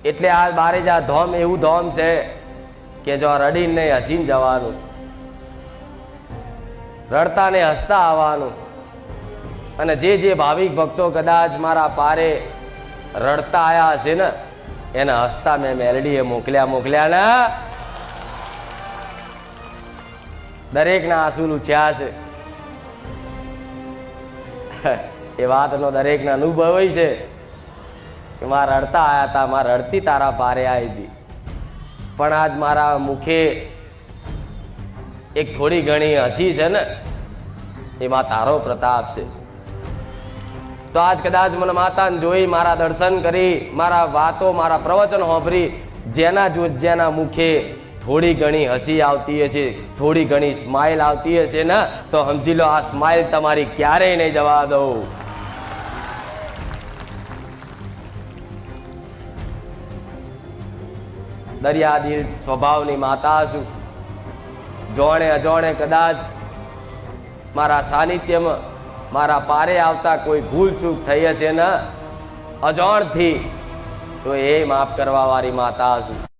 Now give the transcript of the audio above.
એટલે આ બારેજા ધોમ એવું ધોમ છે કે જો રડીને નહીં હસીને જવાનું, રડતા ને હસતા આવવાનું. અને જે ભાવિક ભક્તો કદાચ મારા પારે રડતા આયા હશે ને એને હસતા મેં મેલડીએ મોકલ્યા ને દરેકના આંસુ લૂછ્યા છે. એ વાતનો દરેકને અનુભવ છે કે મારા રડતા આયા હતા, મારા રડતી તારા પારે આવી હતી, પણ આજ મારા મુખે એક થોડી ઘણી હસી છે ને એમાં તારો પ્રતાપ છે. તો આજ કદાચ મને માતાને જોઈ, મારા દર્શન કરી, મારા વાતો, મારા પ્રવચન સાંભળી, જેના મુખે થોડી ઘણી હસી આવતી હશે, થોડી ઘણી સ્માઇલ આવતી હશે ને, તો સમજી લો આ સ્માઇલ તમારી ક્યારેય નહીં જવા દઉં. દરિયાદિલ સ્વભાવની માતા છું. જોણે અજોણે કદાચ મારા સાનિધ્યમાં મારા પારે આવતા કોઈ ભૂલ ચૂક થઈ હશે ને અજાણથી, તો એ માફ કરવા વાળી માતા છું.